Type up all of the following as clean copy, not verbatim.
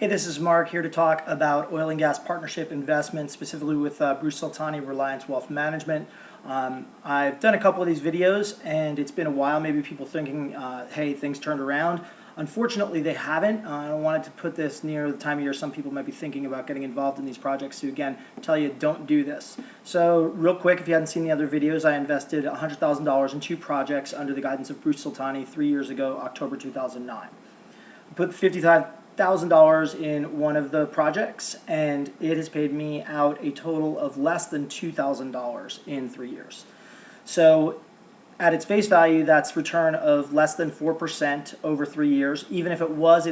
Hey, this is Mark here to talk about oil and gas partnership investments, specifically with Bruce Soltani, Reliance Wealth Management. I've done a couple of these videos and it's been a while, maybe people thinking, hey, things turned around. Unfortunately, they haven't. I wanted to put this near the time of year some people might be thinking about getting involved in these projects to, again, tell you don't do this. So real quick, if you hadn't seen the other videos, I invested $100,000 in two projects under the guidance of Bruce Soltani 3 years ago, October 2009. I put $55,000 in one of the projects, and it has paid me out a total of less than $2,000 in 3 years. So at its face value, that's return of less than 4% over 3 years. Even if it was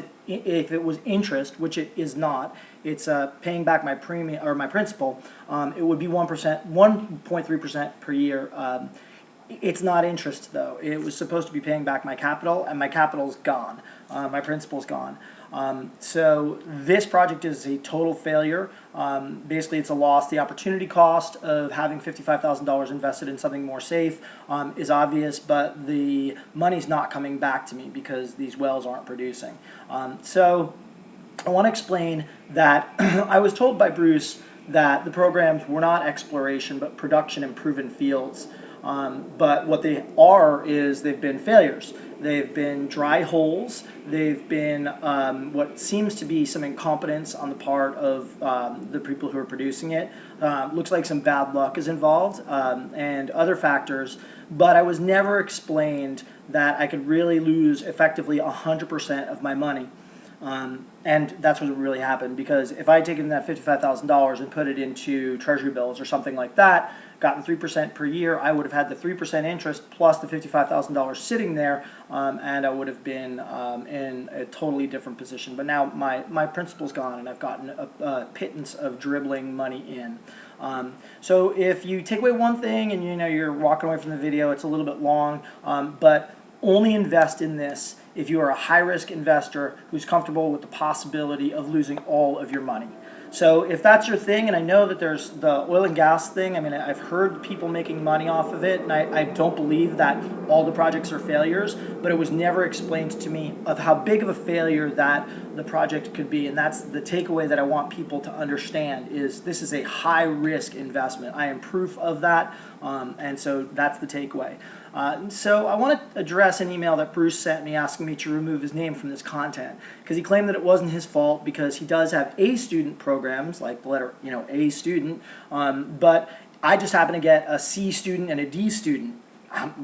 interest, which it is not, it's paying back my premium or my principal. It would be 1.3% per year. It's not interest though. It was supposed to be paying back my capital, and my capital's gone. My principal's gone. So this project is a total failure. Basically, it's a loss. The opportunity cost of having $55,000 invested in something more safe is obvious, but the money's not coming back to me because these wells aren't producing. So I want to explain that I was told by Bruce that the programs were not exploration, but production in proven fields. But what they are is they've been failures. They've been dry holes. They've been what seems to be some incompetence on the part of the people who are producing it. Looks like some bad luck is involved and other factors. But I was never explained that I could really lose effectively 100% of my money. And that's what really happened, because if I had taken that $55,000 and put it into treasury bills or something like that, gotten 3% per year, I would have had the 3% interest plus the $55,000 sitting there, and I would have been in a totally different position. But now my principal's gone, and I've gotten a pittance of dribbling money in. So if you take away one thing and you're walking away from the video, it's a little bit long, but only invest in this if you are a high-risk investor who's comfortable with the possibility of losing all of your money. So if that's your thing, and I know that there's the oil and gas thing, I mean, I've heard people making money off of it, and I don't believe that all the projects are failures, but it was never explained to me of how big of a failure that the project could be, and that's the takeaway that I want people to understand is this is a high-risk investment. I am proof of that, and so that's the takeaway. So I want to address an email that Bruce sent me asking me to remove his name from this content, because he claimed that it wasn't his fault because he does have A student programs, like the letter, A student, but I just happen to get a C student and a D student.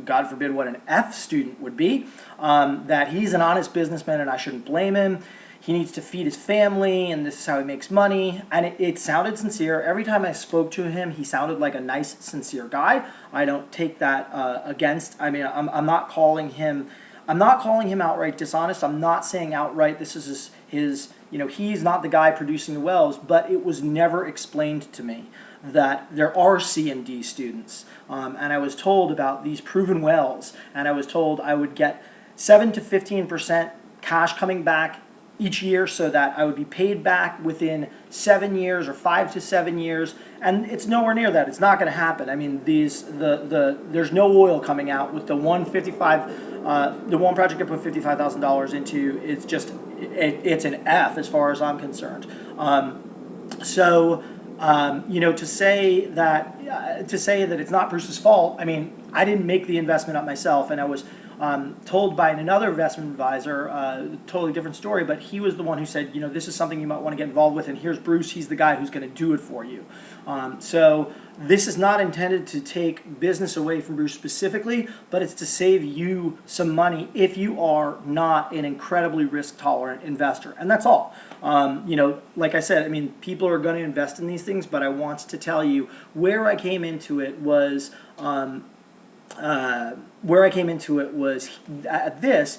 God forbid what an F student would be, that he's an honest businessman and I shouldn't blame him. He needs to feed his family, and this is how he makes money. And it sounded sincere. Every time I spoke to him, he sounded like a nice, sincere guy. I don't take that against. I mean, I'm not calling him outright dishonest. I'm not saying outright this is his he's not the guy producing the wells. But it was never explained to me that there are C and D students, and I was told about these proven wells, and I was told I would get 7 to 15% cash coming back each year, so that I would be paid back within 7 years or 5 to 7 years, and it's nowhere near that. It's not going to happen. I mean, there's no oil coming out with the one project I put $55,000 into. It's just it's an F as far as I'm concerned. To say that it's not Bruce's fault. I mean, I didn't make the investment up myself, and I was told by another investment advisor, totally different story, but he was the one who said, this is something you might want to get involved with, and here's Bruce, he's the guy who's going to do it for you. So this is not intended to take business away from Bruce specifically, but it's to save you some money if you are not an incredibly risk-tolerant investor, and that's all. Like I said, I mean, people are going to invest in these things, but I want to tell you where I came into it was at this,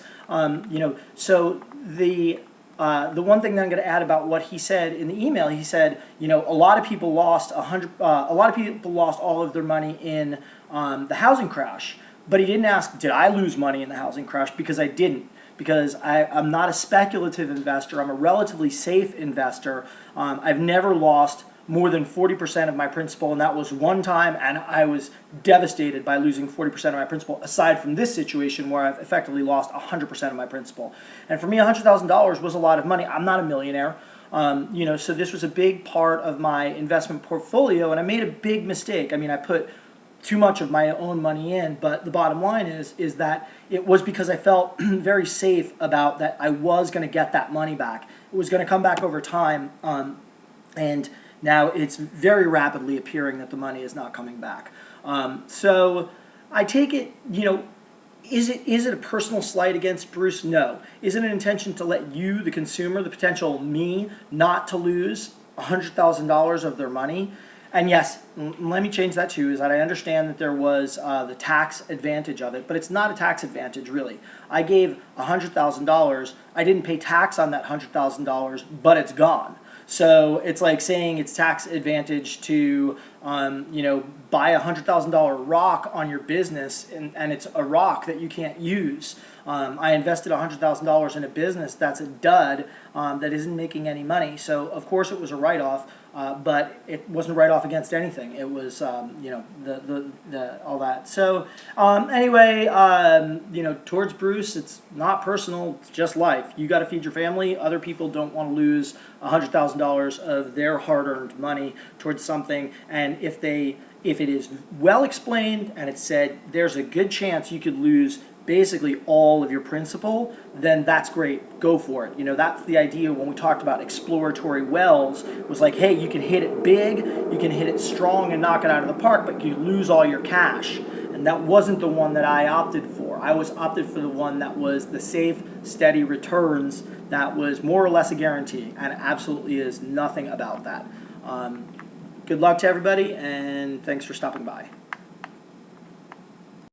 so the one thing that I'm going to add about what he said in the email, he said, a lot of people lost all of their money in the housing crash, but he didn't ask, did I lose money in the housing crash? Because I didn't. Because I'm not a speculative investor. I'm a relatively safe investor. I've never lost more than 40% of my principal, and that was one time, and I was devastated by losing 40% of my principal, aside from this situation where I've effectively lost 100% of my principal. And for me, $100,000 was a lot of money. I'm not a millionaire. So this was a big part of my investment portfolio, and I made a big mistake. I mean, I put too much of my own money in, but the bottom line is that it was because I felt very safe about that I was going to get that money back. It was going to come back over time, and now it's very rapidly appearing that the money is not coming back. So I take it, is it a personal slight against Bruce? No. Is it an intention to let you, the consumer, the potential me, not to lose $100,000 of their money? And yes, let me change that too, is that I understand that there was the tax advantage of it, but it's not a tax advantage really. I gave $100,000, I didn't pay tax on that $100,000, but it's gone. So it's like saying it's tax advantage to, buy a $100,000 rock on your business, and it's a rock that you can't use. I invested $100,000 in a business that's a dud, that isn't making any money. So of course it was a write-off, but it wasn't a write-off against anything. It was, the all that. So anyway, towards Bruce, it's not personal. It's just life. You got to feed your family. Other people don't want to lose $100,000 of their hard-earned money towards something, and if it is well explained and it's said there's a good chance you could lose basically all of your principal, then that's great. Go for it. That's the idea when we talked about exploratory wells, was like, hey, you can hit it big, you can hit it strong and knock it out of the park, but you lose all your cash. And that wasn't the one that I opted for. I opted for the one that was the safe, steady returns, that was more or less a guarantee, and it absolutely is nothing about that. Good luck to everybody, and thanks for stopping by.